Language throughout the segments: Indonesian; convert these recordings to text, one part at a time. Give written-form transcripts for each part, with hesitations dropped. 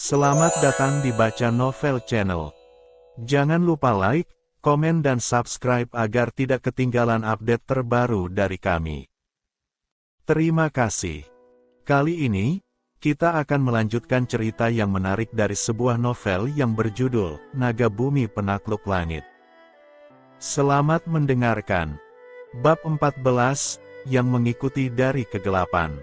Selamat datang di Baca Novel Channel. Jangan lupa like, komen dan subscribe agar tidak ketinggalan update terbaru dari kami. Terima kasih. Kali ini, kita akan melanjutkan cerita yang menarik dari sebuah novel yang berjudul Naga Bumi Penakluk Langit. Selamat mendengarkan. Bab 14, yang mengikuti dari kegelapan.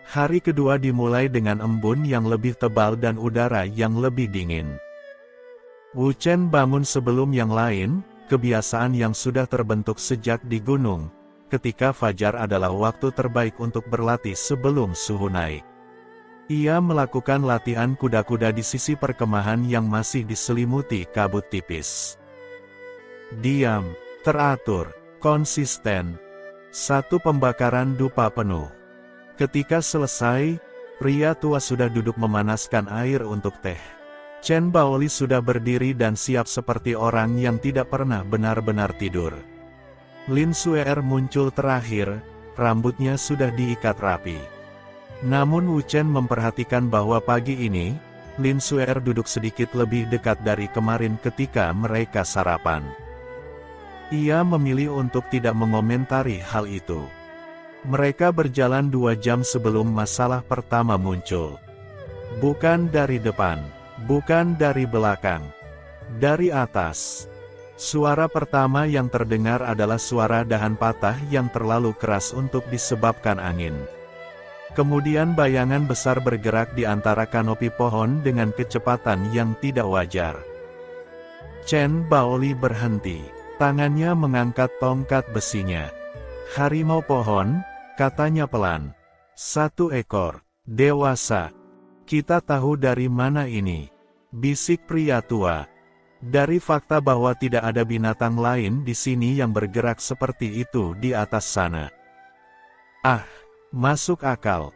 Hari kedua dimulai dengan embun yang lebih tebal dan udara yang lebih dingin. Wu Chen bangun sebelum yang lain, kebiasaan yang sudah terbentuk sejak di gunung, ketika fajar adalah waktu terbaik untuk berlatih sebelum suhu naik. Ia melakukan latihan kuda-kuda di sisi perkemahan yang masih diselimuti kabut tipis. Diam, teratur, konsisten. Satu pembakaran dupa penuh. Ketika selesai, pria tua sudah duduk memanaskan air untuk teh. Chen Baoli sudah berdiri dan siap seperti orang yang tidak pernah benar-benar tidur. Lin Suer muncul terakhir, rambutnya sudah diikat rapi. Namun Wu Chen memperhatikan bahwa pagi ini, Lin Suer duduk sedikit lebih dekat dari kemarin ketika mereka sarapan. Ia memilih untuk tidak mengomentari hal itu. Mereka berjalan 2 jam sebelum masalah pertama muncul. Bukan dari depan, bukan dari belakang, dari atas. Suara pertama yang terdengar adalah suara dahan patah yang terlalu keras untuk disebabkan angin. Kemudian bayangan besar bergerak di antara kanopi pohon dengan kecepatan yang tidak wajar. Chen Baoli berhenti, tangannya mengangkat tongkat besinya. Harimau pohon, katanya pelan. 1 ekor, dewasa. Kita tahu dari mana ini, bisik pria tua. Dari fakta bahwa tidak ada binatang lain di sini yang bergerak seperti itu di atas sana. Ah, masuk akal.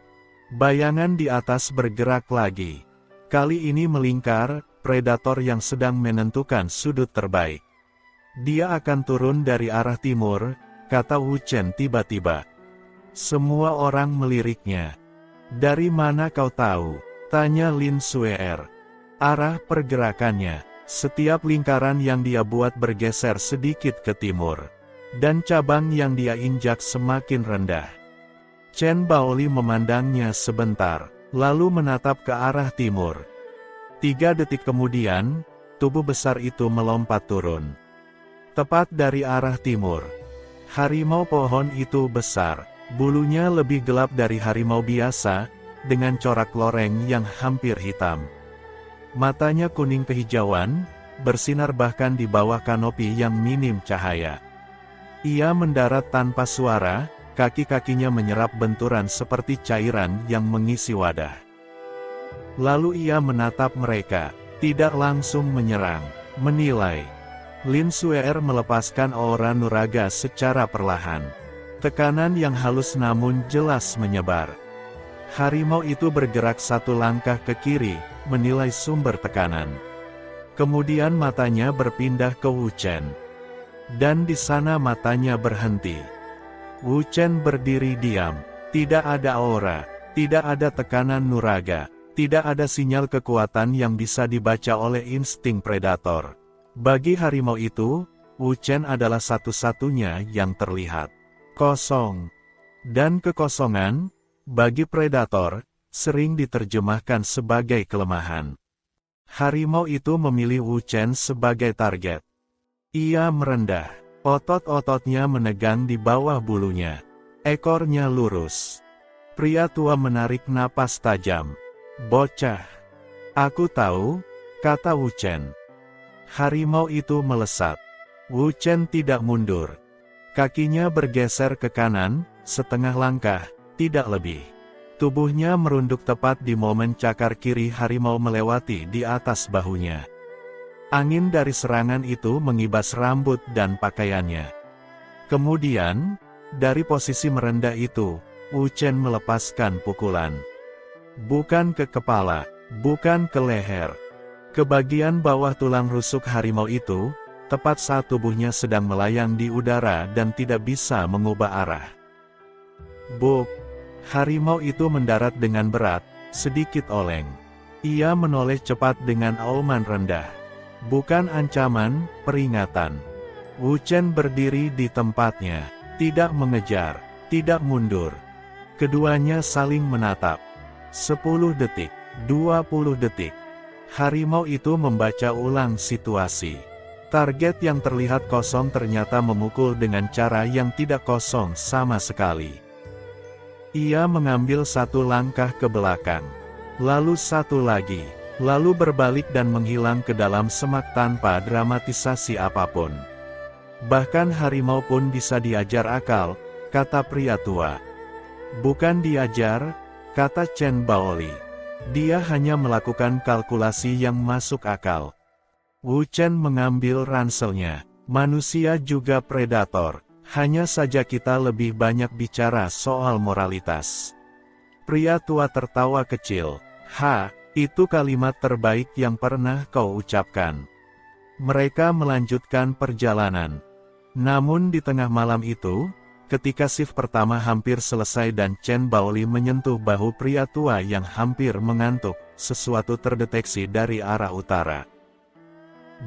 Bayangan di atas bergerak lagi. Kali ini melingkar, predator yang sedang menentukan sudut terbaik. Dia akan turun dari arah timur, kata Wu Chen tiba-tiba. Semua orang meliriknya. Dari mana kau tahu? Tanya Lin Suer. Arah pergerakannya. Setiap lingkaran yang dia buat bergeser sedikit ke timur. Dan cabang yang dia injak semakin rendah. Chen Baoli memandangnya sebentar, lalu menatap ke arah timur. 3 detik kemudian, tubuh besar itu melompat turun. Tepat dari arah timur. Harimau pohon itu besar. Bulunya lebih gelap dari harimau biasa, dengan corak loreng yang hampir hitam. Matanya kuning kehijauan, bersinar bahkan di bawah kanopi yang minim cahaya. Ia mendarat tanpa suara, kaki-kakinya menyerap benturan seperti cairan yang mengisi wadah. Lalu ia menatap mereka, tidak langsung menyerang, menilai. Lin Suer melepaskan aura nuraga secara perlahan. Tekanan yang halus namun jelas menyebar. Harimau itu bergerak 1 langkah ke kiri, menilai sumber tekanan. Kemudian matanya berpindah ke Wu Chen. Dan di sana matanya berhenti. Wu Chen berdiri diam. Tidak ada aura, tidak ada tekanan nuraga, tidak ada sinyal kekuatan yang bisa dibaca oleh insting predator. Bagi harimau itu, Wu Chen adalah satu-satunya yang terlihat. Kosong. Dan kekosongan, bagi predator, sering diterjemahkan sebagai kelemahan. Harimau itu memilih Wu Chen sebagai target. Ia merendah, otot-ototnya menegang di bawah bulunya. Ekornya lurus. Pria tua menarik napas tajam. Bocah. Aku tahu, kata Wu Chen. Harimau itu melesat. Wu Chen tidak mundur. Kakinya bergeser ke kanan, setengah langkah, tidak lebih. Tubuhnya merunduk tepat di momen cakar kiri harimau melewati di atas bahunya. Angin dari serangan itu mengibas rambut dan pakaiannya. Kemudian, dari posisi merendah itu, Wu Chen melepaskan pukulan. Bukan ke kepala, bukan ke leher. Ke bagian bawah tulang rusuk harimau itu, tepat saat tubuhnya sedang melayang di udara dan tidak bisa mengubah arah. Buk! Harimau itu mendarat dengan berat, sedikit oleng. Ia menoleh cepat dengan auman rendah. Bukan ancaman, peringatan. Wu Chen berdiri di tempatnya. Tidak mengejar, tidak mundur. Keduanya saling menatap. 10 detik, 20 detik. Harimau itu membaca ulang situasi. Target yang terlihat kosong ternyata memukul dengan cara yang tidak kosong sama sekali. Ia mengambil satu langkah ke belakang. Lalu satu lagi. Lalu berbalik dan menghilang ke dalam semak tanpa dramatisasi apapun. Bahkan harimau pun bisa diajar akal, kata pria tua. Bukan diajar, kata Chen Baoli. Dia hanya melakukan kalkulasi yang masuk akal. Wu Chen mengambil ranselnya. Manusia juga predator, hanya saja kita lebih banyak bicara soal moralitas. Pria tua tertawa kecil. Itu kalimat terbaik yang pernah kau ucapkan. Mereka melanjutkan perjalanan. Namun di tengah malam itu, ketika shift pertama hampir selesai dan Chen Baoli menyentuh bahu pria tua yang hampir mengantuk, sesuatu terdeteksi dari arah utara.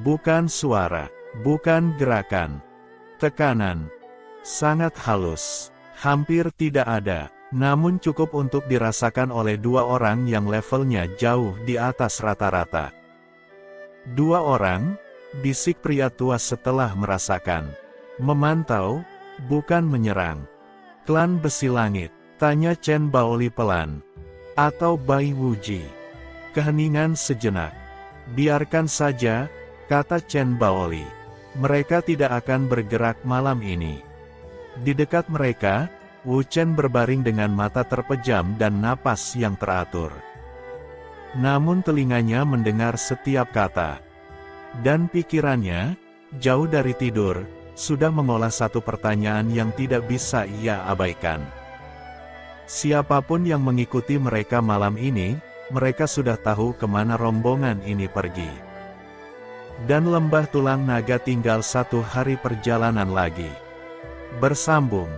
Bukan suara, bukan gerakan. Tekanan. Sangat halus. Hampir tidak ada. Namun cukup untuk dirasakan oleh dua orang yang levelnya jauh di atas rata-rata. Dua orang, bisik pria tua setelah merasakan. Memantau, bukan menyerang. Klan Besi Langit, tanya Chen Baoli pelan. Atau Bai Wuji. Keheningan sejenak. Biarkan saja, kata Chen Baoli. Mereka tidak akan bergerak malam ini. Di dekat mereka, Wu Chen berbaring dengan mata terpejam dan napas yang teratur. Namun telinganya mendengar setiap kata. Dan pikirannya, jauh dari tidur, sudah mengolah satu pertanyaan yang tidak bisa ia abaikan. Siapapun yang mengikuti mereka malam ini, mereka sudah tahu kemana rombongan ini pergi. Dan lembah tulang naga tinggal 1 hari perjalanan lagi. Bersambung.